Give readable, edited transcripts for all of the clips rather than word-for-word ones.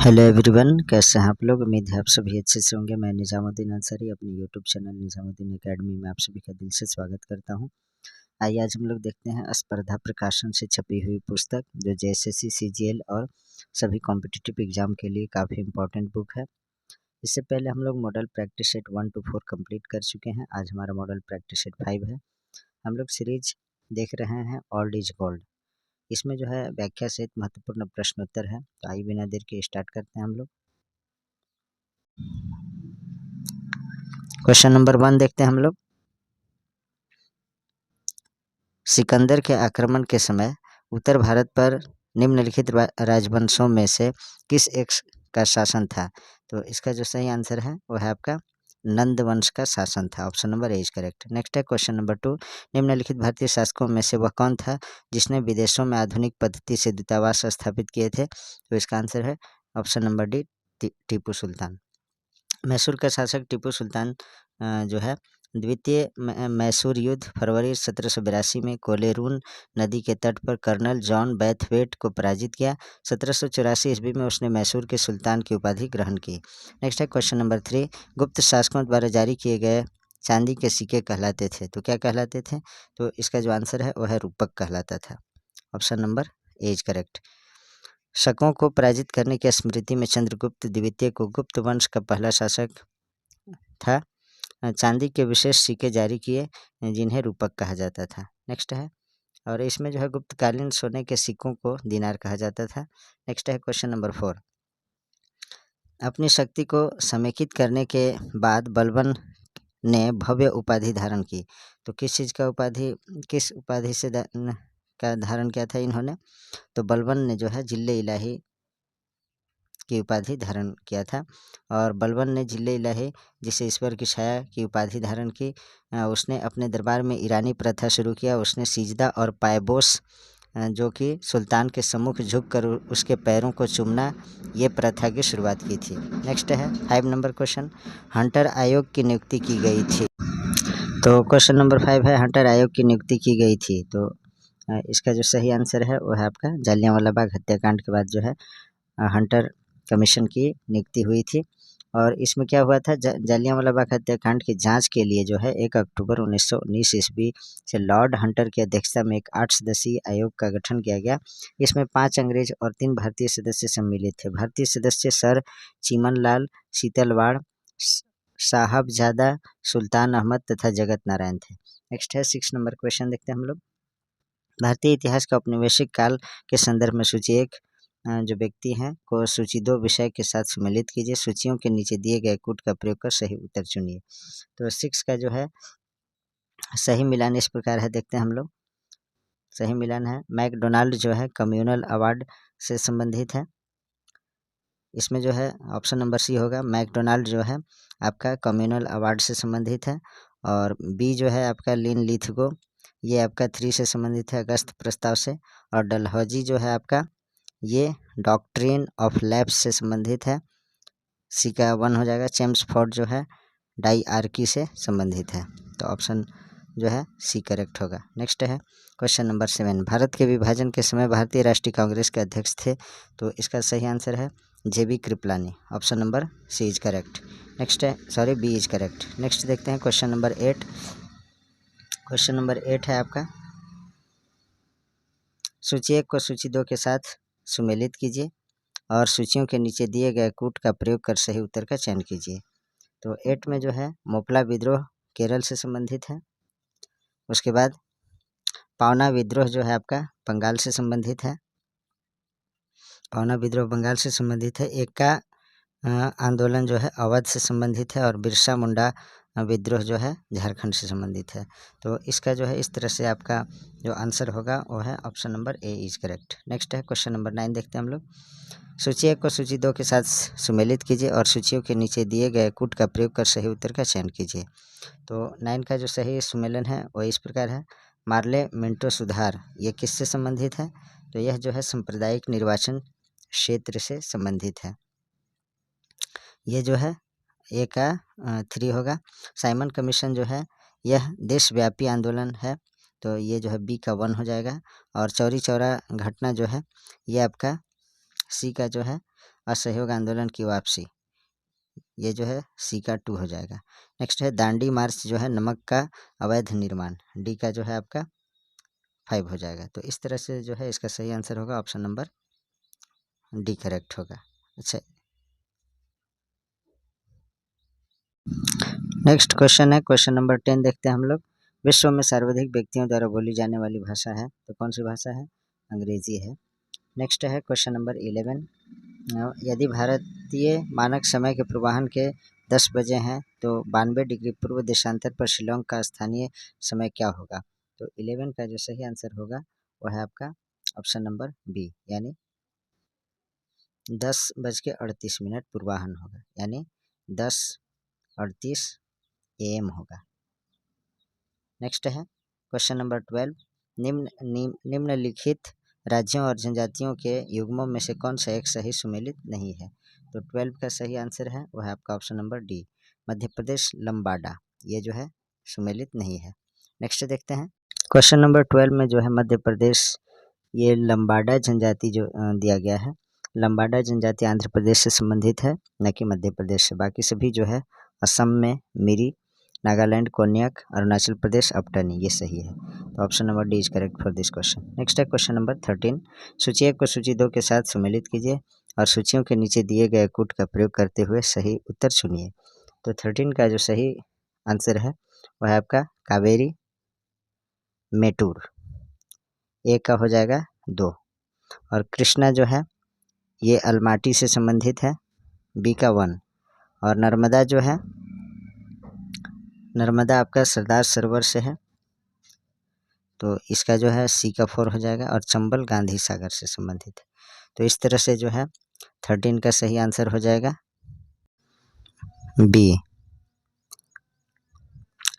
Hello everyone, कैसे हैं आप लोग। उम्मीद है आप सभी अच्छे से होंगे। मैं निजामुद्दीन अंसारी अपने यूट्यूब चैनल निजामुद्दीन एकेडमी में आप सभी का दिल से स्वागत करता हूं। आइए आज हम लोग देखते हैं स्पर्धा प्रकाशन से छपी हुई पुस्तक, जो जेएसएससी, सीजीएल और सभी कॉम्पिटिटिव एग्जाम के लिए काफ़ी इंपॉर्टेंट बुक है। इससे पहले हम लोग model practice set 1 to 4 complete कर चुके हैं। आज हमारा मॉडल प्रैक्टिस सेट 5 है। हम लोग सीरीज देख रहे हैं ओल्ड इज गोल्ड। इसमें जो है व्याख्या सहित महत्वपूर्ण प्रश्नोत्तर है। तो आइए बिना देर के स्टार्ट करते हैं हम लोग। क्वेश्चन नंबर 1 देखते हैं हम लोग। सिकंदर के आक्रमण के समय उत्तर भारत पर निम्नलिखित राजवंशों में से किस एक का शासन था। तो इसका जो सही आंसर है वो है आपका नंद वंश का शासन था। Option number A is correct. Next है क्वेश्चन नंबर 2। निम्नलिखित भारतीय शासकों में से वह कौन था जिसने विदेशों में आधुनिक पद्धति से दूतावास स्थापित किए थे। तो इसका आंसर है option number D, Tipu Sultan. Mysore का शासक टीपू सुल्तान जो है द्वितीय मैसूर युद्ध फरवरी 1782 में कोलेरून नदी के तट पर कर्नल जॉन बैथवेट को पराजित किया। 1784 ईस्वी में उसने मैसूर के सुल्तान की उपाधि ग्रहण की। नेक्स्ट है क्वेश्चन नंबर 3। गुप्त शासकों द्वारा जारी किए गए चांदी के सिक्के कहलाते थे। तो क्या कहलाते थे। तो इसका जो आंसर है वह है रूपक कहलाता था। Option number A is correct. शकों को पराजित करने की स्मृति में चंद्रगुप्त द्वितीय को गुप्त वंश का पहला शासक था। चांदी के विशेष सिक्के जारी किए जिन्हें रूपक कहा जाता था। नेक्स्ट है, और इसमें जो है गुप्तकालीन सोने के सिक्कों को दिनार कहा जाता था। नेक्स्ट है क्वेश्चन नंबर 4। अपनी शक्ति को समेकित करने के बाद बलबन ने भव्य उपाधि धारण की। तो किस उपाधि से का धारण किया था इन्होंने। तो बलबन ने जो है जिल्ले इलाही की उपाधि धारण किया था। और बलबन ने जिले इलाही, जिसे ईश्वर की छाया की उपाधि धारण की, उसने अपने दरबार में ईरानी प्रथा शुरू किया। उसने सिजदा और पायबोस जो कि सुल्तान के सम्मुख झुककर उसके पैरों को चूमना, ये प्रथा की शुरुआत की थी। नेक्स्ट है 5 नंबर क्वेश्चन। हंटर आयोग की नियुक्ति की गई थी। तो क्वेश्चन नंबर 5 है, हंटर आयोग की नियुक्ति की गई थी। तो इसका जो सही आंसर है वो है आपका जलियांवाला बाग हत्याकांड के बाद जो है हंटर कमीशन की नियुक्ति हुई थी। और इसमें क्या हुआ था, जलियांवाला बाग हत्याकांड की जांच के लिए जो है 1 अक्टूबर 1919 ईस्वी से लॉर्ड हंटर की अध्यक्षता में एक 8 सदस्यीय आयोग का गठन किया गया। इसमें 5 अंग्रेज और 3 भारतीय सदस्य सम्मिलित थे। भारतीय सदस्य सर चिमनलाल, शीतलवाड़, साहबजादा सुल्तान अहमद तथा जगत नारायण थे। नेक्स्ट है 6 नंबर क्वेश्चन देखते हैं हम लोग। भारतीय इतिहास का औपनिवेशिक काल के संदर्भ में सूची 1 जो व्यक्ति हैं को सूची 2 विषय के साथ सम्मिलित कीजिए। सूचियों के नीचे दिए गए कूट का प्रयोग कर सही उत्तर चुनिए। तो 6 का जो है सही मिलान इस प्रकार है, देखते हैं हम लोग। सही मिलान है, मैकडोनाल्ड जो है कम्युनल अवार्ड से संबंधित है। इसमें जो है ऑप्शन नंबर सी होगा, मैकडोनाल्ड जो है आपका कम्युनल अवार्ड से संबंधित है। और बी जो है आपका लिन लिथगो, ये आपका 3 से संबंधित है, अगस्त प्रस्ताव से। और डलहौजी जो है आपका ये डॉक्ट्रिन ऑफ लैब्स से संबंधित है। सी का 1 हो जाएगा। चेम्सफोर्ड जो है डाइआर्की से संबंधित है। तो ऑप्शन जो है सी करेक्ट होगा। नेक्स्ट है क्वेश्चन नंबर 7। भारत के विभाजन के समय भारतीय राष्ट्रीय कांग्रेस के अध्यक्ष थे। तो इसका सही आंसर है JB Kripalani. Option number C is correct. Next है, sorry, B is correct. Next देखते हैं क्वेश्चन नंबर 8। क्वेश्चन नंबर 8 है आपका, सूची 1 को सूची 2 के साथ सुमेलित कीजिए और सूचियों के नीचे दिए गए कूट का प्रयोग कर सही उत्तर का चयन कीजिए। तो 8 में जो है मोपला विद्रोह केरल से संबंधित है। उसके बाद पावना विद्रोह जो है आपका बंगाल से संबंधित है। पावना विद्रोह बंगाल से संबंधित है। एका आंदोलन जो है अवध से संबंधित है। और बिरसा मुंडा विद्रोह जो है झारखंड से संबंधित है। तो इसका जो है इस तरह से आपका जो आंसर होगा वो है option number A is correct. Next है क्वेश्चन नंबर 9 देखते हैं हम लोग। सूची 1 को सूची 2 के साथ सुमेलित कीजिए और सूचियों के नीचे दिए गए कूट का प्रयोग कर सही उत्तर का चयन कीजिए। तो 9 का जो सही सुमेलन है वो इस प्रकार है, मार्ले मिंटो सुधार, ये किससे संबंधित है। तो यह जो है सांप्रदायिक निर्वाचन क्षेत्र से संबंधित है। ये जो है ए का 3 होगा। साइमन कमीशन जो है यह देशव्यापी आंदोलन है। तो ये जो है बी का 1 हो जाएगा। और चौरी चौरा घटना जो है ये आपका सी का जो है असहयोग आंदोलन की वापसी, ये जो है सी का 2 हो जाएगा। नेक्स्ट है दांडी मार्च जो है नमक का अवैध निर्माण, डी का जो है आपका 5 हो जाएगा। तो इस तरह से जो है इसका सही आंसर होगा ऑप्शन नंबर डी करेक्ट होगा। अच्छा, नेक्स्ट क्वेश्चन है क्वेश्चन नंबर 10 देखते हैं हम लोग। विश्व में सर्वाधिक व्यक्तियों द्वारा बोली जाने वाली भाषा है, तो कौन सी भाषा है? अंग्रेजी है। नेक्स्ट है क्वेश्चन नंबर 11। यदि भारतीय मानक समय के पूर्वाह्न के 10 बजे हैं तो 92 डिग्री पूर्व देशांतर पर शिलोंग का स्थानीय समय क्या होगा? तो 11 का जो सही आंसर होगा वह है आपका ऑप्शन नंबर बी, यानी 10:38 पूर्वाह्न होगा, यानी 10:38 AM होगा। नेक्स्ट है क्वेश्चन नंबर 12। निम्नलिखित राज्यों और जनजातियों के युग्मों में से कौन सा एक सही सुमेलित नहीं है? तो 12 का सही आंसर है वह है आपका option number D, Madhya Pradesh लंबाडा, ये जो है सुमेलित नहीं है। नेक्स्ट देखते हैं क्वेश्चन नंबर 12 में जो है मध्य प्रदेश, ये लंबाडा जनजाति जो दिया गया है, लंबाडा जनजाति आंध्र प्रदेश से संबंधित है, न कि मध्य प्रदेश से। बाकी सभी जो है असम में मिरी, नागालैंड कोन्याक, अरुणाचल प्रदेश अपटनी, ये सही है। तो option number D is correct for this question. Next है क्वेश्चन नंबर 13। सूची 1 को सूची 2 के साथ सम्मिलित कीजिए और सूचियों के नीचे दिए गए कूट का प्रयोग करते हुए सही उत्तर चुनिए। तो 13 का जो सही आंसर है वह है आपका कावेरी मेटूर, ए का हो जाएगा 2। और कृष्णा जो है ये अलमाटी से संबंधित है, बी का 1। और नर्मदा जो है, नर्मदा आपका सरदार सरोवर से है, तो इसका जो है सी का 4 हो जाएगा। और चंबल गांधी सागर से संबंधित है। तो इस तरह से जो है 13 का सही आंसर हो जाएगा बी।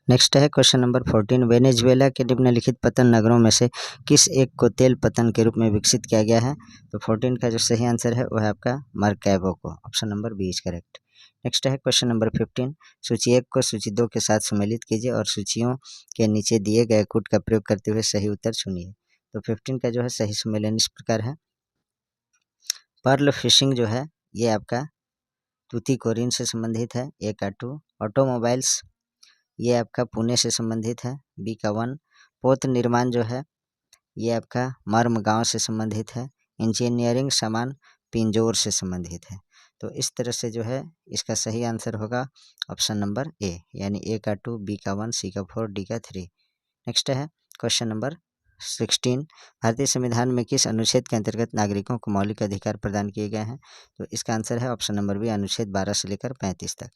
नेक्स्ट है क्वेश्चन नंबर 14। वेनेजुएला के निम्नलिखित पतन नगरों में से किस एक को तेल पतन के रूप में विकसित किया गया है? तो 14 का जो सही आंसर है वह है आपका मार्कैबो को, option number B is correct. Next है क्वेश्चन नंबर 15। सूची 1 को सूची 2 के साथ सम्मिलित कीजिए और सूचियों के नीचे दिए गए कूट का प्रयोग करते हुए सही उत्तर चुनिए। तो 15 का जो है सही सम्मेलन इस प्रकार है। पर्ल फिशिंग जो है ये आपका तूतीकोरिन से संबंधित है, ए का 2। ऑटोमोबाइल्स ये आपका पुणे से संबंधित है, बी का 1। पोत निर्माण जो है ये आपका मर्म गांव से संबंधित है। इंजीनियरिंग सामान पिंजौर से संबंधित है। तो इस तरह से जो है इसका सही आंसर होगा ऑप्शन नंबर ए, यानी ए का 2, बी का 1, सी का 4, डी का 3। नेक्स्ट है क्वेश्चन नंबर 16। भारतीय संविधान में किस अनुच्छेद के अंतर्गत नागरिकों को मौलिक अधिकार प्रदान किए गए हैं? तो इसका आंसर है ऑप्शन नंबर बी, अनुच्छेद 12 से लेकर 35 तक।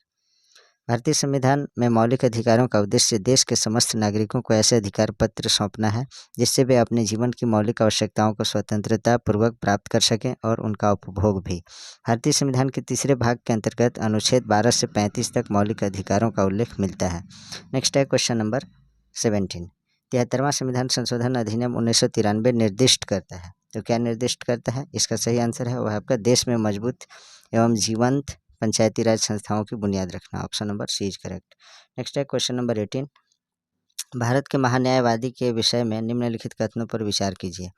भारतीय संविधान में मौलिक अधिकारों का उद्देश्य देश के समस्त नागरिकों को ऐसे अधिकार पत्र सौंपना है जिससे वे अपने जीवन की मौलिक आवश्यकताओं को स्वतंत्रता पूर्वक प्राप्त कर सकें और उनका उपभोग भी। भारतीय संविधान के तीसरे भाग के अंतर्गत अनुच्छेद 12 से 35 तक मौलिक अधिकारों का उल्लेख मिलता है। नेक्स्ट है क्वेश्चन नंबर 17। 73वां संविधान संशोधन अधिनियम 1993 निर्दिष्ट करता है, तो क्या निर्दिष्ट करता है? इसका सही आंसर है वह आपका देश में मजबूत एवं जीवंत पंचायती राज संस्थाओं की बुनियाद रखना, option number C is correct. Next है क्वेश्चन नंबर 18। भारत के महान्यायवादी के विषय में निम्नलिखित कथनों पर विचार कीजिए।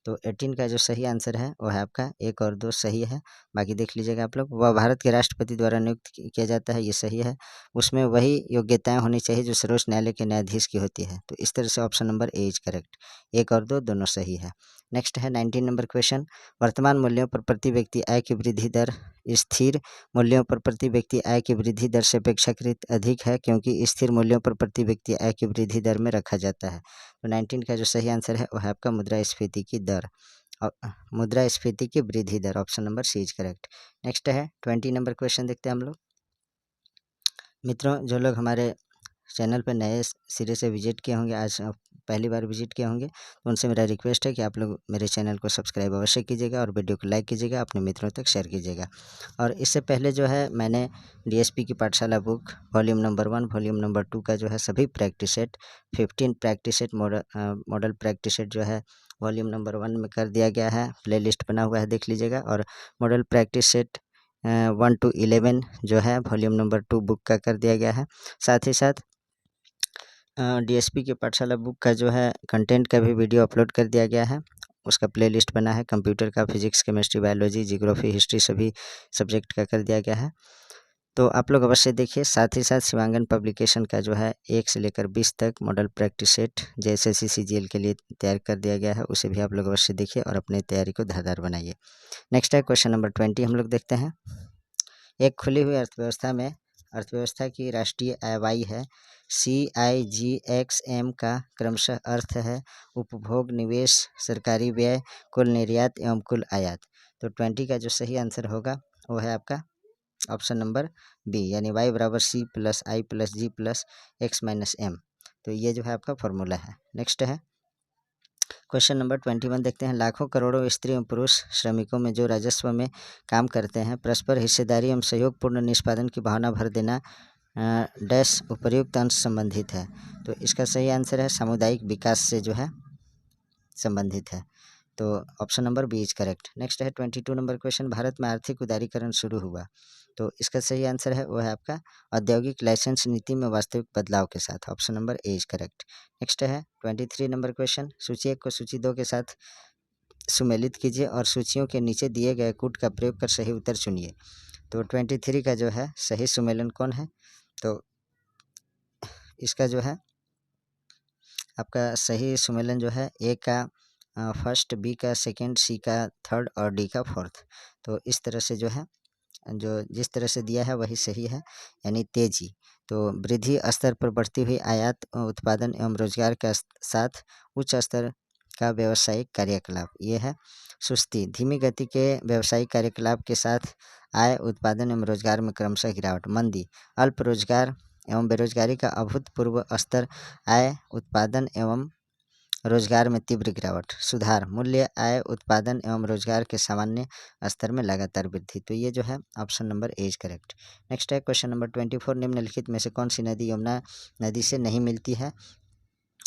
तो 18 का जो सही आंसर है वह है आपका 1 और 2 सही है, बाकी देख लीजिएगा आप लोग। वह भारत के राष्ट्रपति द्वारा नियुक्त किया जाता है, ये सही है। उसमें वही योग्यताएं होनी चाहिए जो सर्वोच्च न्यायालय के न्यायाधीश की होती है, तो इस तरह से option number A is correct. 1 और 2 दोनों सही है। नेक्स्ट है 19 नंबर क्वेश्चन। वर्तमान मूल्यों पर प्रति व्यक्ति आय की वृद्धि दर स्थिर मूल्यों पर प्रति व्यक्ति आय की वृद्धि दर से अपेक्षाकृत अधिक है क्योंकि स्थिर मूल्यों पर प्रति व्यक्ति आय की वृद्धि दर में रखा जाता है। तो 19 का जो सही आंसर है वह है आपका मुद्रास्फीति की दर, मुद्रास्फीति की वृद्धि दर, option number C is correct. Next है 20 नंबर क्वेश्चन देखते हैं हम लोग। मित्रों, जो लोग हमारे चैनल पर नए सिरे से विजिट किए होंगे, आज पहली बार विजिट किए होंगे, तो उनसे मेरा रिक्वेस्ट है कि आप लोग मेरे चैनल को सब्सक्राइब अवश्य कीजिएगा और वीडियो को लाइक कीजिएगा, अपने मित्रों तक शेयर कीजिएगा। और इससे पहले जो है मैंने डीएसपी की पाठशाला book volume number 1 volume number 2 का जो है सभी practice set 15 practice set model practice set जो है वॉल्यूम नंबर 1 में कर दिया गया है, प्लेलिस्ट बना हुआ है, देख लीजिएगा। और मॉडल प्रैक्टिस सेट 1 to 11 जो है वॉल्यूम नंबर 2 बुक का कर दिया गया है। साथ ही साथ डीएसपी की पाठशाला बुक का जो है कंटेंट का भी वीडियो अपलोड कर दिया गया है, उसका प्लेलिस्ट बना है। कंप्यूटर का physics, chemistry, biology, geography, history सभी सब्जेक्ट का कर दिया गया है। तो आप लोग अवश्य देखिए। साथ ही साथ शिवांगन पब्लिकेशन का जो है 1 से लेकर 20 तक model practice set JSSC CGL के लिए तैयार कर दिया गया है, उसे भी आप लोग अवश्य देखिए और अपनी तैयारी को धारदार बनाइए। नेक्स्ट है क्वेश्चन नंबर 20, हम लोग देखते हैं। एक खुली हुई अर्थव्यवस्था में अर्थव्यवस्था की राष्ट्रीय आय है CIGXM का क्रमशः अर्थ है उपभोग, निवेश, सरकारी व्यय, कुल निर्यात एवं कुल आयात। तो 20 का जो सही आंसर होगा वो है आपका ऑप्शन नंबर बी, यानी y बराबर C plus I plus G plus X minus M। तो ये जो है आपका फॉर्मूला है। नेक्स्ट है क्वेश्चन नंबर 21, देखते हैं। लाखों करोड़ों स्त्री एवं पुरुष श्रमिकों में जो राजस्व में काम करते हैं, परस्पर हिस्सेदारी एवं सहयोगपूर्ण निष्पादन की भावना भर देना डैश उपर्युक्त अंश संबंधित है। तो इसका सही आंसर है सामुदायिक विकास से जो है संबंधित है। तो option number B is correct. Next है 22 नंबर क्वेश्चन। भारत में आर्थिक उदारीकरण शुरू हुआ, तो इसका सही आंसर है वो है आपका औद्योगिक लाइसेंस नीति में वास्तविक बदलाव के साथ। Option number A is correct. Next है 23 नंबर क्वेश्चन। सूची 1 को सूची 2 के साथ सुमेलित कीजिए और सूचियों के नीचे दिए गए कूट का प्रयोग कर सही उत्तर चुनिए। तो 23 का जो है सही सुमेलन कौन है? तो इसका जो है आपका सही सुमेलन जो है ए का फर्स्ट, बी का सेकंड, सी का थर्ड और डी का फोर्थ। तो इस तरह से जो है जो जिस तरह से दिया है वही सही है, यानी तेजी। तो वृद्धि स्तर पर बढ़ती हुई आयात, उत्पादन एवं रोजगार के साथ उच्च स्तर का व्यावसायिक कार्यकलाप, ये है सुस्ती। धीमी गति के व्यावसायिक कार्यकलाप के साथ आय, उत्पादन एवं रोजगार में क्रमशः गिरावट। मंदी, अल्प रोजगार एवं बेरोजगारी का अभूतपूर्व स्तर, आय, उत्पादन एवं रोजगार में तीव्र गिरावट। सुधार, मूल्य, आय, उत्पादन एवं रोजगार के सामान्य स्तर में लगातार वृद्धि। तो ये जो है option number A is correct. Next है क्वेश्चन नंबर 24। निम्नलिखित में से कौन सी नदी यमुना नदी से नहीं मिलती है?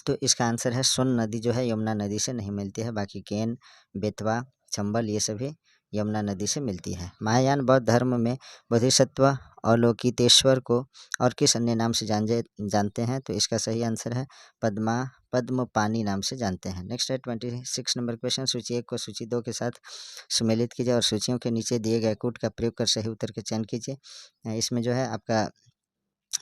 तो इसका आंसर है सोन नदी जो है यमुना नदी से नहीं मिलती है, बाकी केन, बेतवा, चंबल ये सभी यमुना नदी से मिलती है। महायान बौद्ध धर्म में बोधिसत्व अवलोकितेश्वर को और किस अन्य नाम से जानते हैं? तो इसका सही आंसर है पद्मपानी नाम से जानते हैं। नेक्स्ट है 26 नंबर क्वेश्चन। सूची 1 को सूची 2 के साथ सुमेलित कीजिए और सूचियों के नीचे दिए गए कूट का प्रयोग कर सही उत्तर के चयन कीजिए। इसमें जो है आपका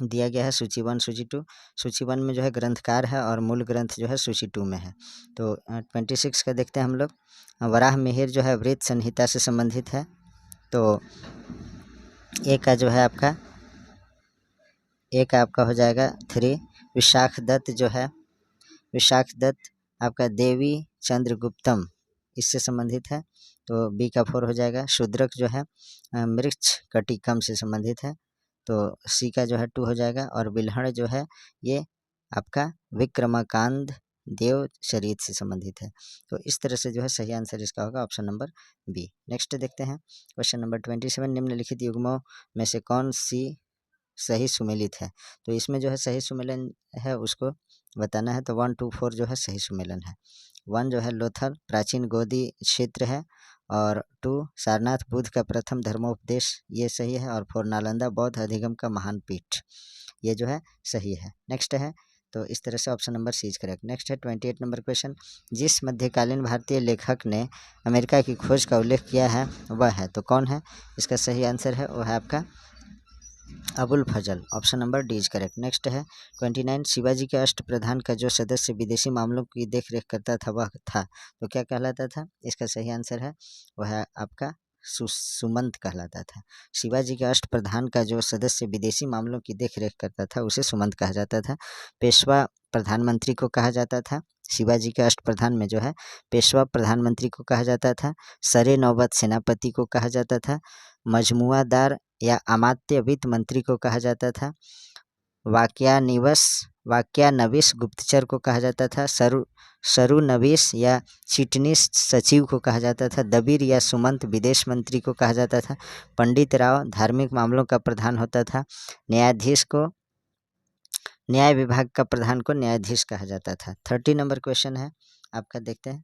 दिया गया है सूची 1, सूची 2। सूची 1 में जो है ग्रंथकार है और मूल ग्रंथ जो है सूची 2 में है। तो 26 का देखते हैं हम लोग। वराह मिहिर जो है वृत्त संहिता से संबंधित है। तो एक का जो है आपका हो जाएगा 3। विशाख दत्त जो है आपका देवी चंद्रगुप्तम इससे संबंधित है। तो बी का 4 हो जाएगा। शूद्रक जो है मृक्ष कटिकम से संबंधित है। तो सी का जो है 2 हो जाएगा। और बिल्हड़ जो है ये आपका विक्रमाकांड देव शरीर से संबंधित है। तो इस तरह से जो है सही आंसर इसका होगा ऑप्शन नंबर बी। नेक्स्ट देखते हैं क्वेश्चन नंबर 27। निम्नलिखित युग्मों में से कौन सी सही सुमेलित है? तो इसमें जो है सही सुमेलन है उसको बताना है। तो 1, 2, 4 जो है सही सुमेलन है। 1 जो है लोथल प्राचीन गोदी क्षेत्र है, और 2 सारनाथ बुद्ध का प्रथम धर्मोपदेश ये सही है, और 4 नालंदा बौद्ध अधिगम का महान पीठ ये जो है सही है। नेक्स्ट है तो इस तरह से option number C is correct. Next है 28 नंबर क्वेश्चन। जिस मध्यकालीन भारतीय लेखक ने अमेरिका की खोज का उल्लेख किया है वह है, तो कौन है? इसका सही आंसर है वो है आपका Abul Fazal. Option number D is correct. Next है 29। शिवाजी के अष्ट प्रधान का जो सदस्य विदेशी मामलों की देखरेख करता था वह था, तो क्या कहलाता था? इसका सही आंसर है वह है आपका सुमंत कहलाता था। शिवाजी के अष्ट प्रधान का जो सदस्य विदेशी मामलों की देखरेख करता था उसे सुमंत कहा जाता था। पेशवा प्रधानमंत्री को कहा जाता था। शिवाजी के अष्ट प्रधान में जो है पेशवा प्रधानमंत्री को कहा जाता था। सरे नौबत सेनापति को कहा जाता था। मजमुआदार या अमात्य वित्त मंत्री को कहा जाता था। वाक्यानविश गुप्तचर को कहा जाता था। सरुनविश या चिटनीस सचिव को कहा जाता था। दबीर या सुमंत विदेश मंत्री को कहा जाता था। पंडित राव धार्मिक मामलों का प्रधान होता था। न्यायाधीश को न्याय विभाग का प्रधान को न्यायाधीश कहा जाता था। 30 नंबर क्वेश्चन है आपका, देखते हैं।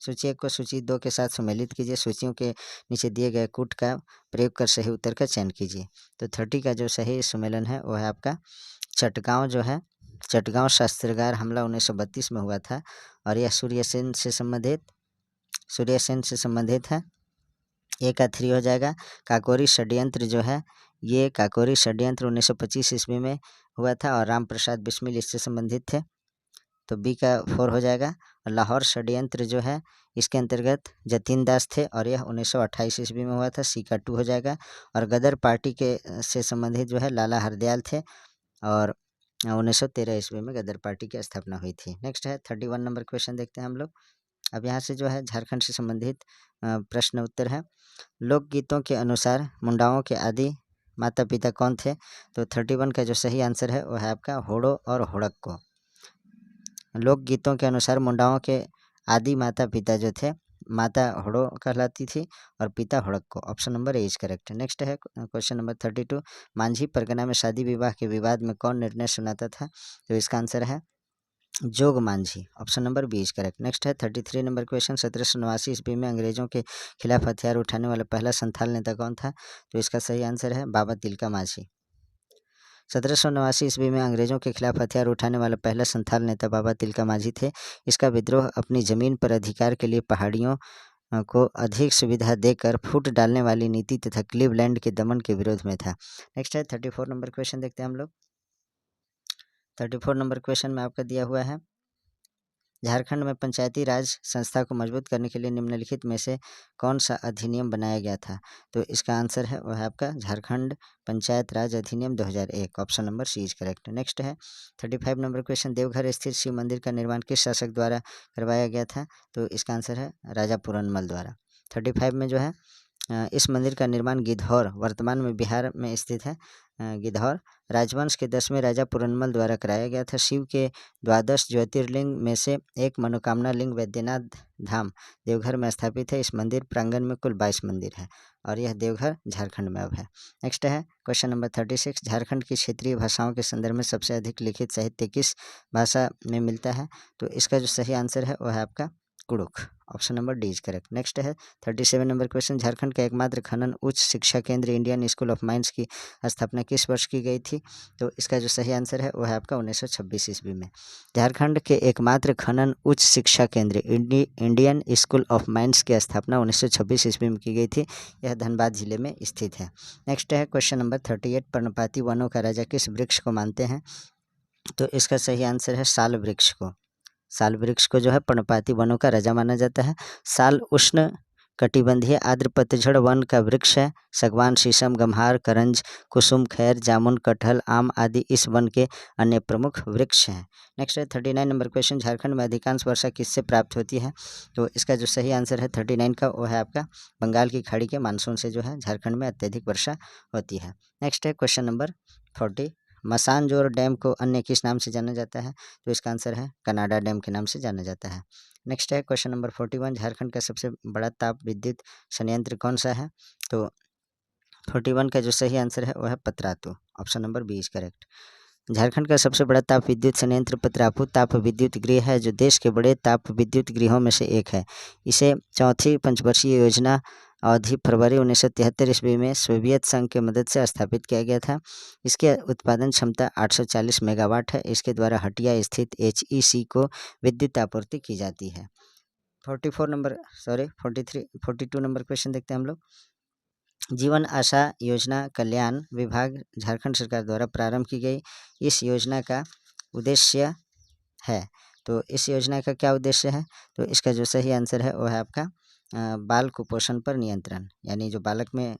सूची 1 को सूची 2 के साथ सम्मिलित कीजिए। सूचियों के नीचे दिए गए कूट का प्रयोग कर सही उत्तर का चयन कीजिए। तो 30 का जो सही सुमेलन है वो है आपका चटगांव जो है चटगांव शस्त्रागार हमला 1932 में हुआ था और यह सूर्यसेन से संबंधित है। ए का 3 हो जाएगा। काकोरी षड्यंत्र जो है ये काकोरी षड्यंत्र 1925 ईस्वी में हुआ था और राम प्रसाद बिस्मिल इससे संबंधित थे, तो बी का 4 हो जाएगा। और लाहौर षड्यंत्र जो है इसके अंतर्गत जतीन दास थे और यह 1928 ईस्वी में हुआ था, सी का 2 हो जाएगा। और गदर पार्टी के से संबंधित जो है लाला हरदयाल थे और 1913 ईस्वी में गदर पार्टी की स्थापना हुई थी। नेक्स्ट है 31 नंबर क्वेश्चन देखते हैं हम लोग। अब यहाँ से जो है झारखंड से संबंधित प्रश्न उत्तर है। लोकगीतों के अनुसार मुंडाओं के आदि माता पिता कौन थे? तो 31 का जो सही आंसर है वो है आपका होड़ो और होड़क्को। लोकगीतों के अनुसार मुंडाओं के आदि माता पिता जो थे, माता होड़ो कहलाती थी और पिता होड़क्को। Option number A is correct. Next है क्वेश्चन नंबर 32। मांझी परगना में शादी विवाह के विवाद में कौन निर्णय सुनाता था? तो इसका आंसर है Jog Manjhi. Option number B is correct. Next है 33 नंबर क्वेश्चन। 1789 ईस्वी में अंग्रेजों के खिलाफ हथियार उठाने वाला पहला संथाल नेता कौन था? तो इसका सही आंसर है बाबा तिलका मांझी। 1789 ईस्वी में अंग्रेजों के खिलाफ हथियार उठाने वाला पहला संथाल नेता बाबा तिलका मांझी थे। इसका विद्रोह अपनी जमीन पर अधिकार के लिए पहाड़ियों को अधिक सुविधा देकर फूट डालने वाली नीति तथा क्लीवलैंड के दमन के विरोध में था। नेक्स्ट है 34 नंबर क्वेश्चन देखते हैं हम लोग। 34 नंबर क्वेश्चन में आपका दिया हुआ है, झारखंड में पंचायती राज संस्था को मजबूत करने के लिए निम्नलिखित में से कौन सा अधिनियम बनाया गया था? तो इसका आंसर है वह है आपका झारखंड पंचायत राज अधिनियम 2001। Option number C is correct. Next है 35 नंबर क्वेश्चन। देवघर स्थित शिव मंदिर का निर्माण किस शासक द्वारा करवाया गया था? तो इसका आंसर है राजा पुरनमल द्वारा। 35 में जो है इस मंदिर का निर्माण गिद्धौर, वर्तमान में बिहार में स्थित है गिद्धौर, राजवंश के 10वें राजा पुरनमल द्वारा कराया गया था। शिव के 12 ज्योतिर्लिंग में से एक मनोकामना लिंग वैद्यनाथ धाम देवघर में स्थापित है। इस मंदिर प्रांगण में कुल 22 मंदिर है और यह देवघर झारखंड में अब है। नेक्स्ट है क्वेश्चन नंबर 36। झारखंड की क्षेत्रीय भाषाओं के संदर्भ में सबसे अधिक लिखित साहित्य किस भाषा में मिलता है? तो इसका जो सही आंसर है वह है आपका Kurukh. Option number D is correct. Next है 37 नंबर क्वेश्चन। झारखंड का एकमात्र खनन उच्च शिक्षा केंद्र इंडियन स्कूल ऑफ माइंस की स्थापना किस वर्ष की गई थी? तो इसका जो सही आंसर है वह है आपका 1926 ईस्वी में। झारखंड के एकमात्र खनन उच्च शिक्षा केंद्र इंडियन स्कूल ऑफ माइंस की स्थापना 1926 ईस्वी में की गई थी। यह धनबाद जिले में स्थित है। नेक्स्ट है क्वेश्चन नंबर 38। पर्णपाती वनों का राजा किस वृक्ष को मानते हैं? तो इसका सही आंसर है साल वृक्ष को। साल वृक्ष को जो है पर्णपाती वनों का राजा माना जाता है। साल उष्ण कटिबंधीय आर्द्र पतझड़ वन का वृक्ष है। सागवान, शीशम, गम्हार, करंज, कुसुम, खैर, जामुन, कटहल, आम आदि इस वन के अन्य प्रमुख वृक्ष हैं। नेक्स्ट है 39 नंबर क्वेश्चन। झारखंड में अधिकांश वर्षा किससे प्राप्त होती है? तो इसका जो सही आंसर है 39 का वो है आपका बंगाल की खाड़ी के मानसून से जो है झारखंड में अत्यधिक वर्षा होती है। नेक्स्ट है क्वेश्चन नंबर 40। मसानजोर डैम को अन्य किस नाम से जाना जाता है? तो इसका आंसर है कनाडा डैम के नाम से जाना जाता है। नेक्स्ट है क्वेश्चन नंबर 41। झारखंड का सबसे बड़ा ताप विद्युत संयंत्र कौन सा है? तो 41 का जो सही आंसर है वह है Patratu. Option number B is correct. Jharkhand का सबसे बड़ा ताप विद्युत संयंत्र पतरातू ताप विद्युत गृह है, जो देश के बड़े ताप विद्युत गृहों में से एक है। इसे चौथी पंचवर्षीय योजना अवधि फरवरी 1973 ईस्वी में सोवियत संघ की मदद से स्थापित किया गया था। इसकी उत्पादन क्षमता 840 मेगावाट है। इसके द्वारा हटिया स्थित HEC को विद्युत आपूर्ति की जाती है। 42 नंबर क्वेश्चन देखते हैं हम लोग। जीवन आशा योजना कल्याण विभाग झारखंड सरकार द्वारा प्रारंभ की गई इस योजना का उद्देश्य है। तो इस योजना का क्या उद्देश्य है? तो इसका जो सही आंसर है वो है आपका बाल कुपोषण पर नियंत्रण, यानी जो बालक में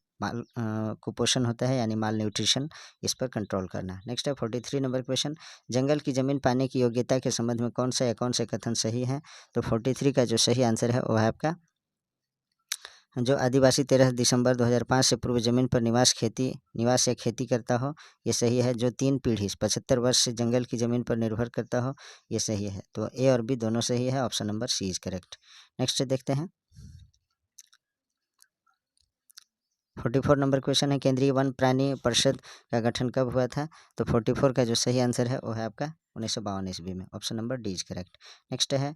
कुपोषण होता है यानी माल न्यूट्रिशन, इस पर कंट्रोल करना। नेक्स्ट है 43 नंबर क्वेश्चन। जंगल की जमीन पाने की योग्यता के संबंध में कौन से कथन सही है? तो 43 का जो सही आंसर है वो है आपका जो आदिवासी 13 दिसंबर 2005 से पूर्व जमीन पर निवास या खेती करता हो, ये सही है। जो 3 पीढ़ी 75 वर्ष से जंगल की जमीन पर निर्भर करता हो, ये सही है। तो ए और बी दोनों सही है। Option number C is correct. Next देखते हैं 44 नंबर क्वेश्चन है केंद्रीय वन प्राणी परिषद का गठन कब हुआ था? तो 44 का जो सही आंसर है वो है आपका 1952 ईस्वी में। Option number D is correct. Next है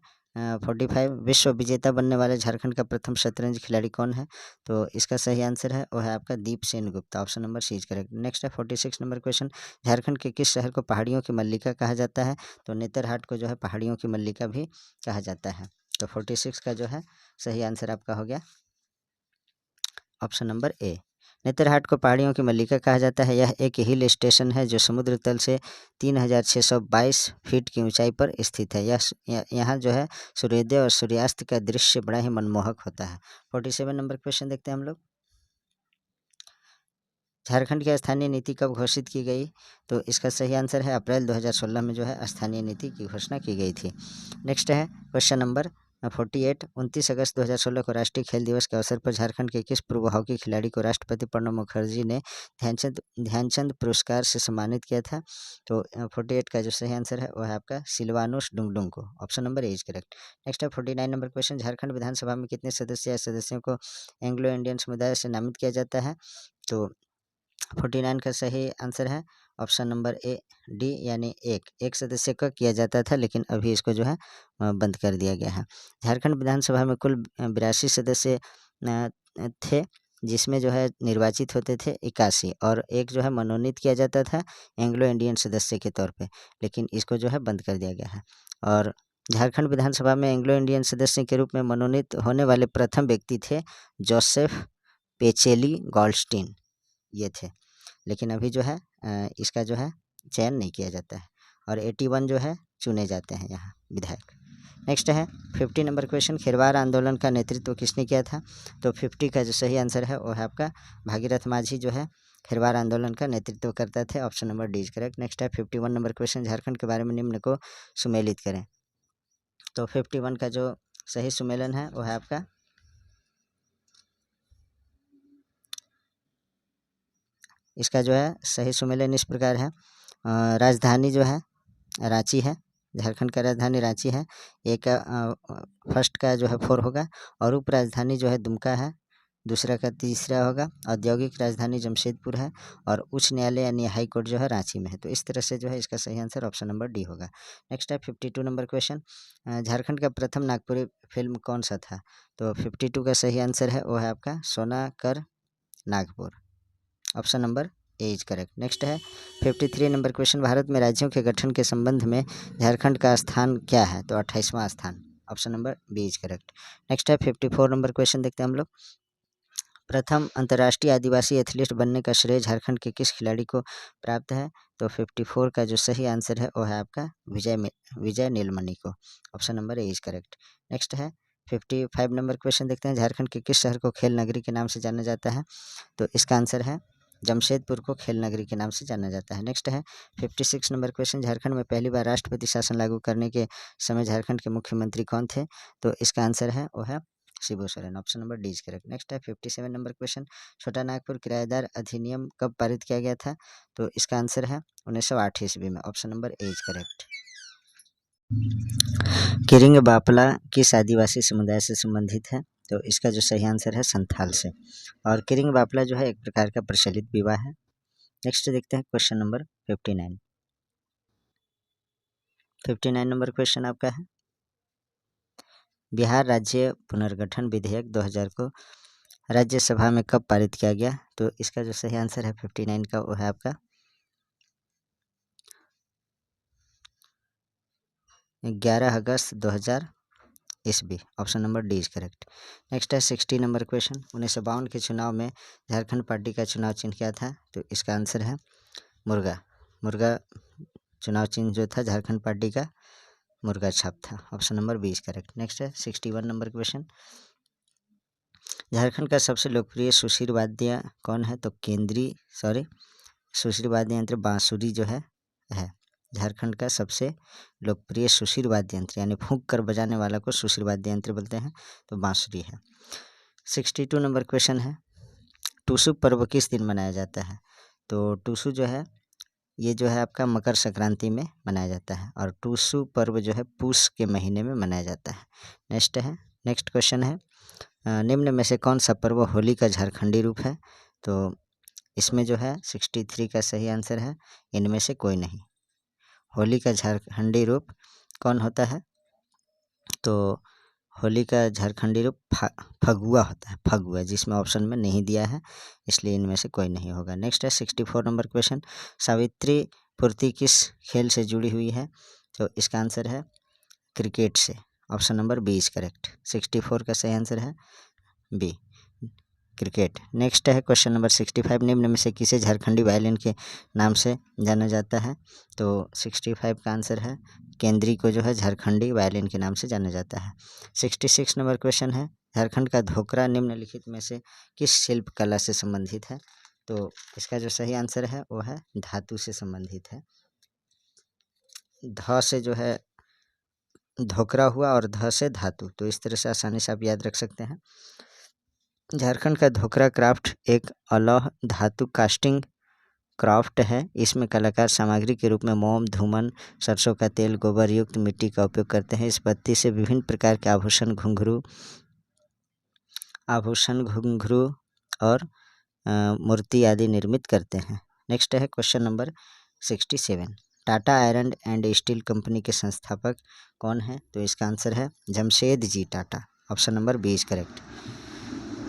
45 विश्व विजेता बनने वाले झारखंड का प्रथम शतरंज खिलाड़ी कौन है? तो इसका सही आंसर है वो है आपका Deep Sen Gupta. Option number C is correct. Next है 46 नंबर क्वेश्चन झारखंड के किस शहर को पहाड़ियों की मल्लिका कहा जाता है? तो नेतरहाट को जो है पहाड़ियों की मल्लिका भी कहा जाता है। तो 46 का जो है सही आंसर आपका हो गया ऑप्शन नंबर ए। नेतरहाट को पहाड़ियों की मल्लिका कहा जाता है। यह एक हिल स्टेशन है जो समुद्र तल से 3622 फीट की ऊंचाई पर स्थित है। यहाँ जो है सूर्योदय और सूर्यास्त का दृश्य बड़ा ही मनमोहक होता है। 47 नंबर क्वेश्चन देखते हैं हम लोग। झारखंड की स्थानीय नीति कब घोषित की गई? तो इसका सही आंसर है अप्रैल 2016 में जो है स्थानीय नीति की घोषणा की गई थी। नेक्स्ट है क्वेश्चन नंबर 48 29 अगस्त 2016 को राष्ट्रीय खेल दिवस के अवसर पर झारखंड के किस पूर्व हॉकी खिलाड़ी को राष्ट्रपति प्रणब मुखर्जी ने ध्यानचंद पुरस्कार से सम्मानित किया था? तो 48 का जो सही आंसर है वह है आपका सिल्वानुस डुंगडुंग को। Option number A is correct. Next है 49 नंबर क्वेश्चन झारखंड विधानसभा में कितने सदस्य या सदस्यों को एंग्लो इंडियन समुदाय से नामित किया जाता है? तो 49 का सही आंसर है ऑप्शन नंबर ए डी यानी एक सदस्य का किया जाता था, लेकिन अभी इसको जो है बंद कर दिया गया है। झारखंड विधानसभा में कुल 82 सदस्य थे, जिसमें जो है निर्वाचित होते थे 81 और एक जो है मनोनीत किया जाता था एंग्लो इंडियन सदस्य के तौर पे, लेकिन इसको जो है बंद कर दिया गया है। और झारखंड विधानसभा में एंग्लो इंडियन सदस्य के रूप में मनोनीत होने वाले प्रथम व्यक्ति थे जोसेफ पेचेली गोल्डस्टीन, ये थे। लेकिन अभी जो है इसका जो है चयन नहीं किया जाता है और 81 जो है चुने जाते हैं यहाँ विधायक। नेक्स्ट है 50 नंबर क्वेश्चन खेरवार आंदोलन का नेतृत्व किसने किया था? तो 50 का जो सही आंसर है वो है आपका भागीरथ माझी जो है खेरवार आंदोलन का नेतृत्व करते थे। Option number D is correct. Next है 51 नंबर क्वेश्चन झारखंड के बारे में निम्न को सुमेलित करें। तो 51 का जो सही सुमेलन है वो है आपका इसका जो है सही सुमेलन इस प्रकार है। राजधानी जो है रांची है, झारखंड का राजधानी रांची है। एक फर्स्ट का जो है 4 होगा और उप राजधानी जो है दुमका है, दूसरा का तीसरा होगा। औद्योगिक राजधानी जमशेदपुर है और उच्च न्यायालय यानी हाई कोर्ट जो है रांची में है। तो इस तरह से जो है इसका सही आंसर ऑप्शन नंबर डी होगा। नेक्स्ट है 52 नंबर क्वेश्चन झारखंड का प्रथम नागपुरी फिल्म कौन सा था? तो 52 का सही आंसर है वो है आपका सोना कर Nagpur. Option number A is correct. Next है 53 नंबर क्वेश्चन भारत में राज्यों के गठन के संबंध में झारखंड का स्थान क्या है? तो 28वां स्थान। Option number B is correct. Next है 54 नंबर क्वेश्चन देखते हैं हम लोग। प्रथम अंतर्राष्ट्रीय आदिवासी एथलीट बनने का श्रेय झारखंड के किस खिलाड़ी को प्राप्त है? तो 54 का जो सही आंसर है वो है आपका विजय नीलमणि को। Option number A is correct. Next है 55 नंबर क्वेश्चन देखते हैं झारखंड के किस शहर को खेल नगरी के नाम से जाना जाता है? तो इसका आंसर है जमशेदपुर को खेल नगरी के नाम से जाना जाता है। नेक्स्ट है 56 नंबर क्वेश्चन झारखंड में पहली बार राष्ट्रपति शासन लागू करने के समय झारखंड के मुख्यमंत्री कौन थे? तो इसका आंसर है वो है Shibu Soren. Option number D is correct. Next है 57 नंबर क्वेश्चन छोटा नागपुर किराएदार अधिनियम कब पारित किया गया था? तो इसका आंसर है 1908 ईस्वी में। Option number A is correct. Kiring Bapla किस आदिवासी समुदाय से संबंधित है? तो इसका जो सही आंसर है संथाल से। और किरिंग बापला जो है एक प्रकार का प्रचलित विवाह है। नेक्स्ट देखते हैं क्वेश्चन नंबर 59। 59 नंबर क्वेश्चन आपका है बिहार राज्य पुनर्गठन विधेयक 2000 को राज्यसभा में कब पारित किया गया? तो इसका जो सही आंसर है 59 का वो है आपका 11 अगस्त 2000 ईस्वी। Option number D is correct. Next है 60 नंबर क्वेश्चन 1952 के चुनाव में झारखंड पार्टी का चुनाव चिन्ह क्या था? तो इसका आंसर है मुर्गा चुनाव चिन्ह जो था झारखंड पार्टी का मुर्गा छाप था। Option number B is correct. Next है 61 नंबर क्वेश्चन झारखंड का सबसे लोकप्रिय सुशीर वाद्य कौन है? तो सुशीर वाद्य यंत्र बांसुरी जो है झारखंड का सबसे लोकप्रिय सुशीर वाद्य यंत्र यानी फूंक कर बजाने वाला को सुशीर वाद्य यंत्र बोलते हैं, तो बांसुरी है। 62 नंबर क्वेश्चन है टूसू पर्व किस दिन मनाया जाता है? तो टूसू जो है ये जो है आपका मकर संक्रांति में मनाया जाता है और टूसू पर्व जो है पूस के महीने में मनाया जाता है। नेक्स्ट क्वेश्चन है निम्न में से कौन सा पर्व होली का झारखंडी रूप है? तो इसमें जो है 63 का सही आंसर है इनमें से कोई नहीं। होली का झारखंडी रूप कौन होता है? तो होली का झारखंडी रूप फगुआ होता है, फगुआ, जिसमें ऑप्शन में नहीं दिया है, इसलिए इनमें से कोई नहीं होगा। नेक्स्ट है 64 नंबर क्वेश्चन, सावित्री पूर्ति किस खेल से जुड़ी हुई है? तो इसका आंसर है क्रिकेट से। Option number B is correct. 64 का सही आंसर है बी, क्रिकेट। नेक्स्ट है क्वेश्चन नंबर 65, निम्न में से किसे झारखंडी वायलिन के नाम से जाना जाता है? तो 65 का आंसर है केंद्री को जो है झारखंडी वायलिन के नाम से जाना जाता है। 66 नंबर क्वेश्चन है, झारखंड का धोकरा निम्नलिखित में से किस शिल्प कला से संबंधित है? तो इसका जो सही आंसर है वो है धातु से संबंधित है। ध से जो है धोकरा हुआ और ध से धातु, तो इस तरह से आसानी से आप याद रख सकते हैं। झारखंड का धोकरा क्राफ्ट एक अलौह धातु कास्टिंग क्राफ्ट है। इसमें कलाकार सामग्री के रूप में मोम, धूमन, सरसों का तेल, गोबर युक्त मिट्टी का उपयोग करते हैं। इस पत्ती से विभिन्न प्रकार के आभूषण, घुंघरू और मूर्ति आदि निर्मित करते हैं। नेक्स्ट है question number 67, Tata iron and steel company के संस्थापक कौन है? तो इसका आंसर है Jamshed ji Tata. Option number B is correct.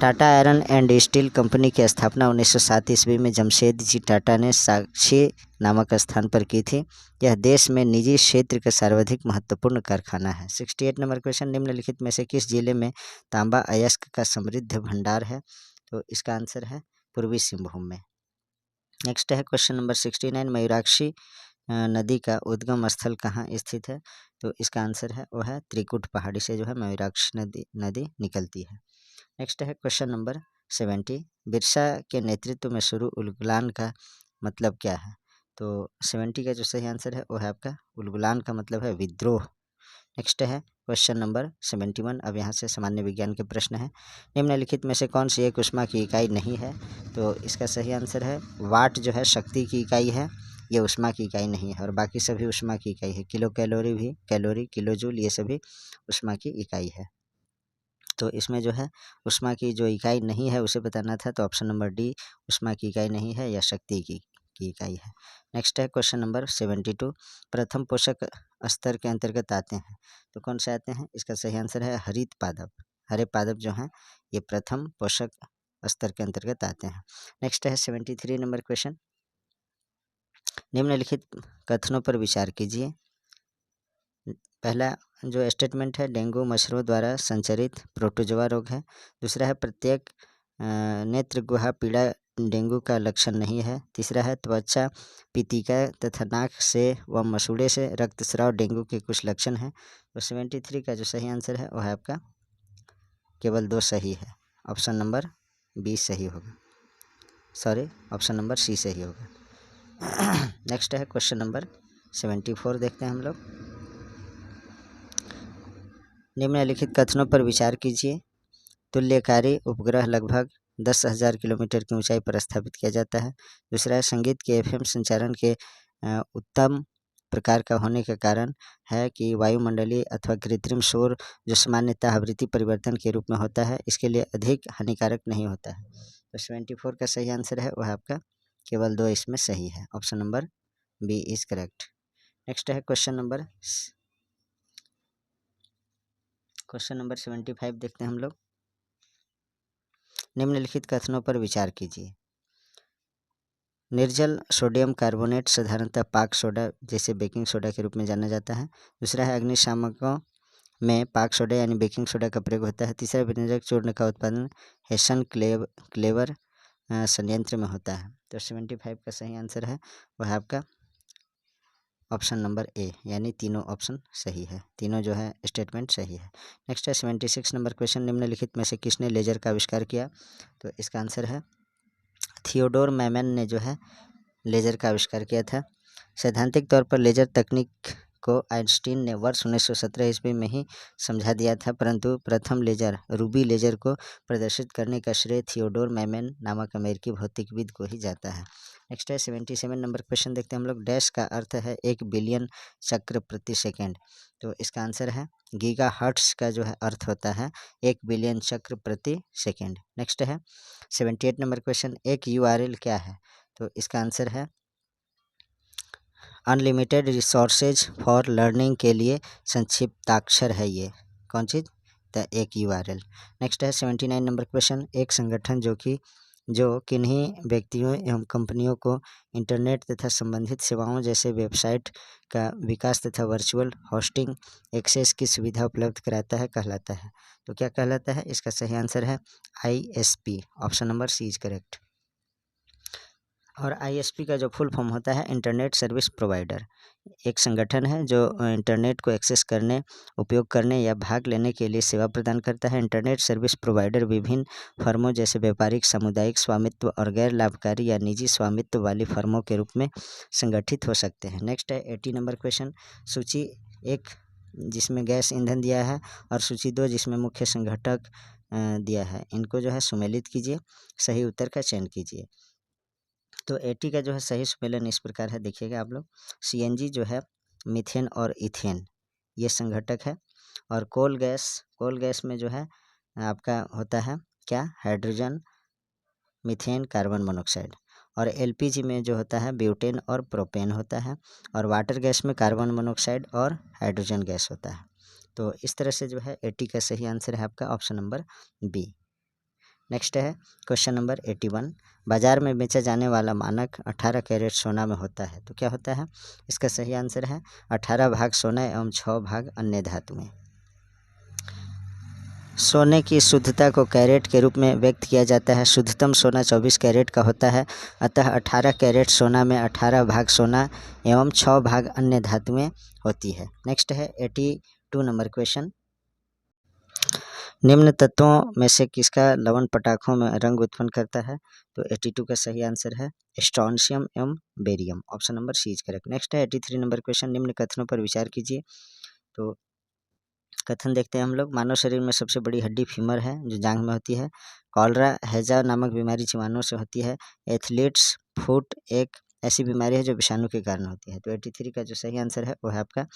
Tata iron and steel company की स्थापना 1907 ईस्वी में जमशेद जी टाटा ने साक्षी नामक स्थान पर की थी। यह देश में निजी क्षेत्र का सर्वाधिक महत्वपूर्ण कारखाना है। 68 नंबर क्वेश्चन, निम्नलिखित में से किस जिले में तांबा अयस्क का समृद्ध भंडार है? तो इसका आंसर है पूर्वी सिंहभूम में। नेक्स्ट है क्वेश्चन नंबर 69, मयूराक्षी नदी का उद्गम स्थल कहाँ स्थित है? तो इसका आंसर है वो है त्रिकुट पहाड़ी से जो है मयूराक्षी नदी निकलती है। नेक्स्ट है क्वेश्चन नंबर 70, बिरसा के नेतृत्व में शुरू उलगुलान का मतलब क्या है? तो 70 का जो सही आंसर है वो है आपका उलगुलान का मतलब है विद्रोह। नेक्स्ट है क्वेश्चन नंबर 71, अब यहाँ से सामान्य विज्ञान के प्रश्न है। निम्नलिखित में से कौन सी एक ऊष्मा की इकाई नहीं है? तो इसका सही आंसर है वाट जो है शक्ति की इकाई है, ये ऊष्मा की इकाई नहीं है, और बाकी सभी ऊष्मा की इकाई है। किलो कैलोरी भी, कैलोरी, किलो जूल, ये सभी ऊष्मा की इकाई है। तो इसमें जो है ऊष्मा की जो इकाई नहीं है उसे बताना था, तो ऑप्शन नंबर डी ऊष्मा की इकाई नहीं है या शक्ति की इकाई है। नेक्स्ट है क्वेश्चन नंबर 72, प्रथम पोषक स्तर के अंतर्गत आते हैं, तो कौन से आते हैं? इसका सही आंसर है हरित पादप। हरे पादप जो हैं ये प्रथम पोषक स्तर के अंतर्गत आते हैं। नेक्स्ट है 73 नंबर क्वेश्चन, निम्नलिखित कथनों पर विचार कीजिए। पहला जो स्टेटमेंट है, डेंगू मच्छरों द्वारा संचरित प्रोटोजोआ रोग है। दूसरा है प्रत्येक नेत्र गुहा पीड़ा डेंगू का लक्षण नहीं है। तीसरा है त्वचा पीतिका तथा नाक से व मसूड़े से रक्तस्राव डेंगू के कुछ लक्षण हैं। तो 73 का जो सही आंसर है वह है आपका केवल 2 सही है। ऑप्शन नंबर बी सही होगा, सॉरी ऑप्शन नंबर सी सही होगा। नेक्स्ट है क्वेश्चन नंबर 74, देखते हैं हम लोग। निम्नलिखित कथनों पर विचार कीजिए। तुल्यकारी उपग्रह लगभग 10,000 किलोमीटर की ऊंचाई पर स्थापित किया जाता है। दूसरा है संगीत के एफएम संचारण के उत्तम प्रकार का होने के कारण है कि वायुमंडलीय अथवा कृत्रिम शोर जो सामान्यतः आवृत्ति परिवर्तन के रूप में होता है इसके लिए अधिक हानिकारक नहीं होता है। तो 74 का सही आंसर है वह आपका केवल 2 इसमें सही है। Option number B is correct. Next है क्वेश्चन नंबर 75 देखते हैं हम लोग। निम्नलिखित कथनों पर विचार कीजिए। निर्जल सोडियम कार्बोनेट साधारणतः पाक सोडा जैसे बेकिंग सोडा के रूप में जाना जाता है। दूसरा है अग्निशामकों में पाक सोडा यानी बेकिंग सोडा का प्रयोग होता है। तीसरा व्यंजक चूर्ण का उत्पादन हेसन क्लेवर संयंत्र में होता है। तो 75 का सही आंसर है वह आपका ऑप्शन नंबर ए, यानी तीनों ऑप्शन सही है, तीनों जो है स्टेटमेंट सही है। नेक्स्ट है 76 नंबर क्वेश्चन, निम्नलिखित में से किसने लेजर का आविष्कार किया? तो इसका आंसर है थियोडोर मैमन ने जो है लेजर का आविष्कार किया था। सैद्धांतिक तौर पर लेजर तकनीक को आइंस्टीन ने वर्ष 1917 ईस्वी में ही समझा दिया था, परंतु प्रथम लेजर रूबी लेजर को प्रदर्शित करने का श्रेय थियोडोर मैमन नामक अमेरिकी भौतिकविद को ही जाता है। नेक्स्ट है 77 नंबर क्वेश्चन देखते हैं हम लोग। डैश का अर्थ है 1 बिलियन चक्र प्रति सेकेंड, तो इसका आंसर है गीगा हर्ट्स का जो है अर्थ होता है 1 बिलियन चक्र प्रति सेकेंड। नेक्स्ट है 78 नंबर क्वेश्चन। एक यूआरएल क्या है, तो इसका आंसर है अनलिमिटेड रिसोर्सेज फॉर लर्निंग के लिए संक्षिप्ताक्षर है ये। कौन चीज़, द एक यूआरएल। नेक्स्ट है 79 नंबर क्वेश्चन। एक संगठन जो किन्हीं व्यक्तियों एवं कंपनियों को इंटरनेट तथा संबंधित सेवाओं जैसे वेबसाइट का विकास तथा वर्चुअल होस्टिंग एक्सेस की सुविधा उपलब्ध कराता है कहलाता है, तो क्या कहलाता है, इसका सही आंसर है ISP. Option number C is correct. और आईएसपी का जो फुल फॉर्म होता है इंटरनेट सर्विस प्रोवाइडर। एक संगठन है जो इंटरनेट को एक्सेस करने, उपयोग करने या भाग लेने के लिए सेवा प्रदान करता है। इंटरनेट सर्विस प्रोवाइडर विभिन्न फर्मों जैसे व्यापारिक, सामुदायिक स्वामित्व और गैर लाभकारी या निजी स्वामित्व वाली फर्मों के रूप में संगठित हो सकते हैं। नेक्स्ट है 80 नंबर क्वेश्चन। सूची 1 जिसमें गैस ईंधन दिया है और सूची 2 जिसमें मुख्य संघटक दिया है, इनको जो है सुमेलित कीजिए, सही उत्तर का चयन कीजिए। तो 80 का जो है सही सुमेलन इस प्रकार है, देखिएगा आप लोग। सीएनजी जो है मीथेन और इथेन ये संघटक है, और कोल गैस में जो है आपका होता है क्या, हाइड्रोजन, मीथेन, कार्बन मोनोऑक्साइड। और एलपीजी में जो होता है ब्यूटेन और प्रोपेन होता है, और वाटर गैस में कार्बन मोनोऑक्साइड और हाइड्रोजन गैस होता है। तो इस तरह से जो है 80 का सही आंसर है आपका ऑप्शन नंबर बी। नेक्स्ट है क्वेश्चन नंबर 81। बाजार में बेचा जाने वाला मानक 18 कैरेट सोना में होता है, तो क्या होता है, इसका सही आंसर है 18 भाग सोना एवं 6 भाग अन्य धातुएं। सोने की शुद्धता को कैरेट के रूप में व्यक्त किया जाता है। शुद्धतम सोना 24 कैरेट का होता है, अतः 18 कैरेट सोना में 18 भाग सोना एवं 6 भाग अन्य धातुएं होती है। नेक्स्ट है 82 नंबर क्वेश्चन। निम्न तत्वों में से किसका लवण पटाखों में रंग उत्पन्न करता है, तो 82 का सही आंसर है स्ट्रोंशियम एवं barium. Option number C is correct. Next है 83 नंबर क्वेश्चन। निम्न कथनों पर विचार कीजिए। तो कथन देखते हैं हम लोग। मानव शरीर में सबसे बड़ी हड्डी फीमर है जो जांघ में होती है। कॉलरा हैजा नामक बीमारी जीवाणुओं से होती है। एथलीट्स फुट एक ऐसी बीमारी है जो विषाणु के कारण होती है। तो 83 का जो सही आंसर है वो है आपका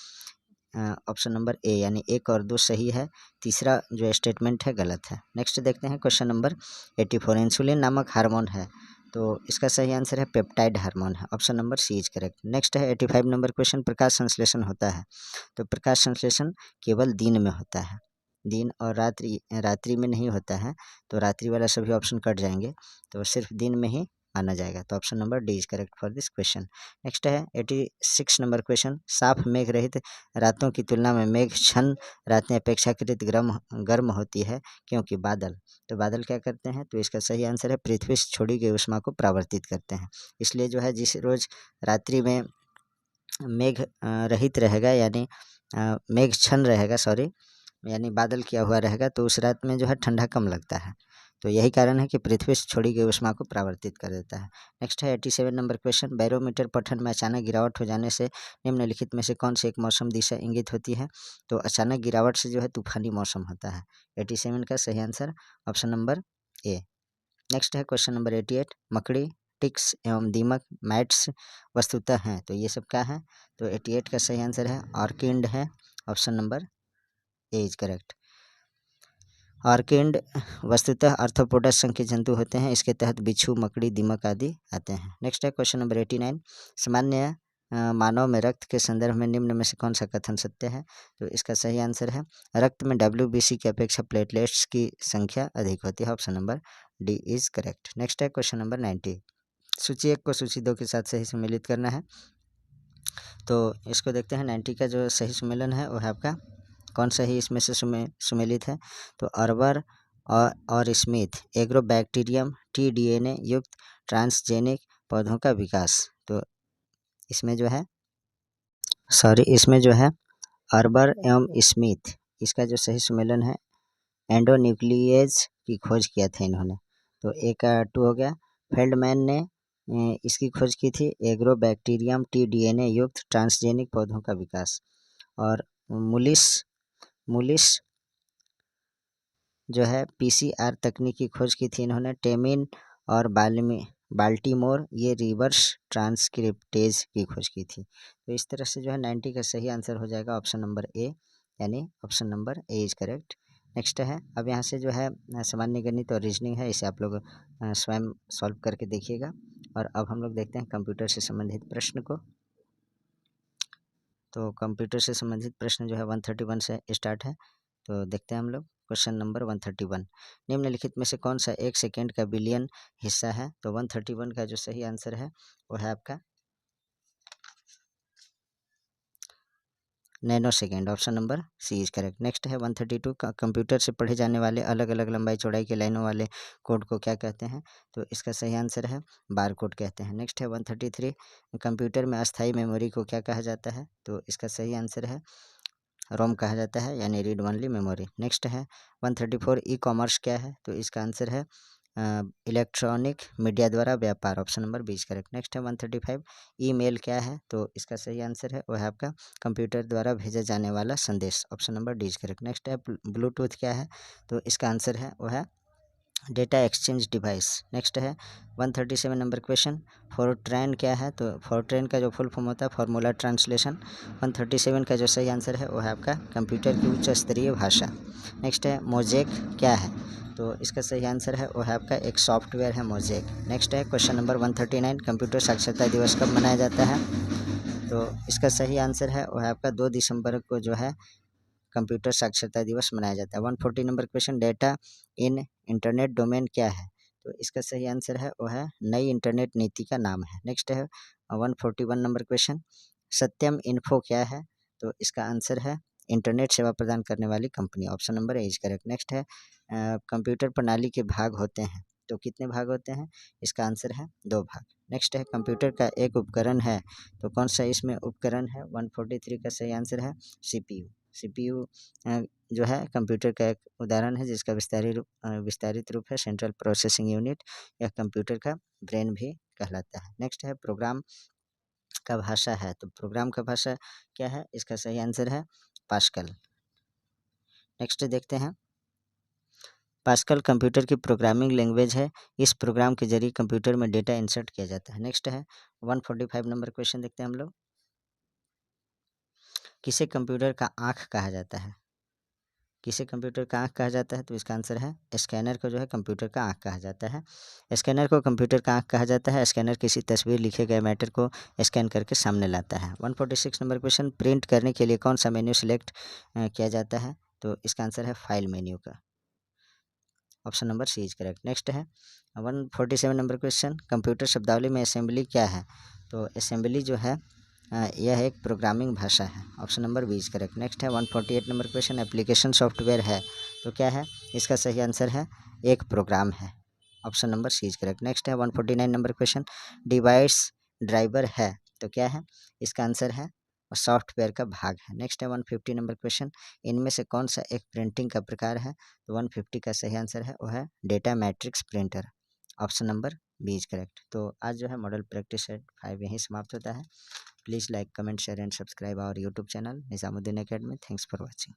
ऑप्शन नंबर ए, यानी 1 और 2 सही है, तीसरा जो स्टेटमेंट है गलत है। नेक्स्ट देखते हैं क्वेश्चन नंबर 84। इंसुलिन नामक हार्मोन है, तो इसका सही आंसर है पेप्टाइड हार्मोन है। Option number C is correct. Next है 85 नंबर क्वेश्चन। प्रकाश संश्लेषण होता है, तो प्रकाश संश्लेषण केवल दिन में होता है, दिन और रात्रि में नहीं होता है, तो रात्रि वाला सभी ऑप्शन कट जाएंगे, तो सिर्फ दिन में ही माना जाएगा। तो option number D is correct for this question. Next है 86 नंबर क्वेश्चन। साफ मेघ रहित रातों की तुलना में मेघ छन रातें अपेक्षाकृत गर्म होती है, क्योंकि बादल, तो बादल क्या करते हैं, तो इसका सही आंसर है पृथ्वी से छोड़ी गई ऊष्मा को परावर्तित करते हैं। इसलिए जो है जिस रोज रात्रि में मेघ रहित रहेगा, यानी मेघ छन रहेगा, सॉरी, यानी बादल किया हुआ रहेगा, तो उस रात में जो है ठंडा कम लगता है। तो यही कारण है कि पृथ्वी से छोड़ी गई ऊष्मा को परावर्तित कर देता है। नेक्स्ट है 87 नंबर क्वेश्चन। बैरोमीटर पठन में अचानक गिरावट हो जाने से निम्नलिखित में से कौन सी एक मौसम दिशा इंगित होती है, तो अचानक गिरावट से जो है तूफानी मौसम होता है। 87 का सही आंसर ऑप्शन नंबर ए। नेक्स्ट है क्वेश्चन नंबर 88। मकड़ी, टिक्स एवं दीमक मैट्स वस्तुतः हैं, तो ये सब क्या है, तो 88 का सही आंसर है ऑर्किड है। Option number A is correct. Orchid वस्तुतः आर्थ्रोपोडा संघ के जंतु होते हैं, इसके तहत बिच्छू, मकड़ी, दीमक आदि आते हैं। नेक्स्ट है क्वेश्चन नंबर 89। सामान्य मानव में रक्त के संदर्भ में निम्न में से कौन सा कथन सत्य है, तो इसका सही आंसर है रक्त में WBC की अपेक्षा प्लेटलेट्स की संख्या अधिक होती है। Option number D is correct. Next है क्वेश्चन नंबर 90। सूची 1 को सूची 2 के साथ सही सम्मिलित करना है, तो इसको देखते हैं। 90 का जो सही सम्मेलन है वो है आपका कौन सा ही इसमें से सुमेलित है, तो अर्बर और स्मिथ एग्रोबैक्टीरियम TDNA युक्त ट्रांसजेनिक पौधों का विकास। तो इसमें जो है अर्बर एवं स्मिथ, इसका जो सही सुमेलन है एंडोन्यूक्लिएज की खोज किया था इन्होंने, तो ए का 2 हो गया। फेल्डमैन ने इसकी खोज की थी एग्रोबैक्टीरियम TDNA युक्त ट्रांसजेनिक पौधों का विकास। और मुलिस जो है पीसीआर तकनीक की खोज की थी इन्होंने। टेमिन और बाल्टीमोर ये रिवर्स ट्रांसक्रिप्टेज की खोज की थी। तो इस तरह से जो है 90 का सही आंसर हो जाएगा ऑप्शन नंबर ए, यानी option number A is correct. Next है, अब यहाँ से जो है सामान्य गणित और रीजनिंग है, इसे आप लोग स्वयं सॉल्व करके देखिएगा। और अब हम लोग देखते हैं कंप्यूटर से संबंधित प्रश्न को। तो कंप्यूटर से संबंधित प्रश्न जो है 131 से स्टार्ट है। तो देखते हैं हम लोग क्वेश्चन नंबर 131। निम्नलिखित में से कौन सा 1 सेकेंड का बिलियन हिस्सा है? तो 131 का जो सही आंसर है वो है आपका nano second, option number C is correct. Next है 132, कंप्यूटर से पढ़े जाने वाले अलग अलग लंबाई चौड़ाई के लाइनों वाले कोड को क्या कहते हैं? तो इसका सही आंसर है बार कोड कहते हैं। नेक्स्ट है 133, कंप्यूटर में अस्थायी मेमोरी को क्या कहा जाता है? तो इसका सही आंसर है रोम कहा जाता है, यानी रीड ओनली मेमोरी। नेक्स्ट है 134, ई कॉमर्स क्या है? तो इसका आंसर है इलेक्ट्रॉनिक मीडिया द्वारा व्यापार, ऑप्शन नंबर 20 करेक्ट। नेक्स्ट है 135, ईमेल क्या है? तो इसका सही आंसर है वो है आपका कंप्यूटर द्वारा भेजा जाने वाला संदेश, option number D correct. Next है ब्लूटूथ क्या है? तो इसका आंसर है वो है डेटा एक्सचेंज डिवाइस। नेक्स्ट है 137 नंबर क्वेश्चन, फॉरट्रैन क्या है? तो फॉरट्रैन का जो फुल फॉर्म होता है फॉर्मूला ट्रांसलेशन। 137 का जो सही आंसर है वो है आपका कंप्यूटर की उच्च स्तरीय भाषा। नेक्स्ट है मोजेक क्या है? तो इसका सही आंसर है वो है आपका एक सॉफ्टवेयर है मोजेक। नेक्स्ट है क्वेश्चन नंबर 139, कंप्यूटर साक्षरता दिवस कब मनाया जाता है? तो इसका सही आंसर है वो है आपका 2 दिसंबर को जो है कंप्यूटर साक्षरता दिवस मनाया जाता है। 140 नंबर क्वेश्चन, डेटा इन इंटरनेट डोमेन क्या है? तो इसका सही आंसर है वो है नई इंटरनेट नीति का नाम है। नेक्स्ट है 141 नंबर क्वेश्चन, सत्यम इन्फो क्या है? तो इसका आंसर है इंटरनेट सेवा प्रदान करने वाली company, option number A is correct. Next है कंप्यूटर प्रणाली के भाग होते हैं, तो कितने भाग होते हैं? इसका आंसर है 2 भाग। नेक्स्ट है कंप्यूटर का एक उपकरण है, तो कौन सा इसमें उपकरण है? 143 का सही आंसर है सीपीयू। सीपीयू जो है कंप्यूटर का एक उदाहरण है जिसका विस्तारित रूप है सेंट्रल प्रोसेसिंग यूनिट। यह कंप्यूटर का ब्रेन भी कहलाता है। नेक्स्ट है प्रोग्राम का भाषा है, तो प्रोग्राम का भाषा क्या है? इसका सही आंसर है पास्कल। नेक्स्ट देखते हैं, पास्कल कंप्यूटर की प्रोग्रामिंग लैंग्वेज है, इस प्रोग्राम के जरिए कंप्यूटर में डेटा इंसर्ट किया जाता है। नेक्स्ट है 145 नंबर क्वेश्चन देखते हैं हम लोग, किसे कंप्यूटर का आँख कहा जाता है? किसे कंप्यूटर का आँख कहा जाता है? तो इसका आंसर है स्कैनर को जो है कंप्यूटर का आँख कहा जाता है। स्कैनर को कंप्यूटर का आँख कहा जाता है। स्कैनर किसी तस्वीर लिखे गए मैटर को स्कैन करके सामने लाता है। 146 नंबर क्वेश्चन, प्रिंट करने के लिए कौन सा मेन्यू सिलेक्ट किया जाता है? तो इसका आंसर है फाइल मेन्यू का, option number C is correct. Next है 147 नंबर क्वेश्चन, कंप्यूटर शब्दावली में असेंबली क्या है? तो असेंबली जो है यह एक प्रोग्रामिंग भाषा है, option number B is correct. Next है 148 नंबर क्वेश्चन, एप्लीकेशन सॉफ्टवेयर है, तो क्या है? इसका सही आंसर है एक प्रोग्राम है, option number C is correct. Next है 149 नंबर क्वेश्चन, डिवाइस ड्राइवर है, तो क्या है? इसका आंसर है सॉफ्टवेयर का भाग है। नेक्स्ट है 150 नंबर क्वेश्चन, इनमें से कौन सा एक प्रिंटिंग का प्रकार है? तो 150 का सही आंसर है वो है data matrix printer, option number B is correct. तो आज जो है मॉडल प्रैक्टिस सेट 5 यहीं समाप्त होता है। Please like comment share and subscribe our YouTube channel Nizamuddin academy. Thanks for watching.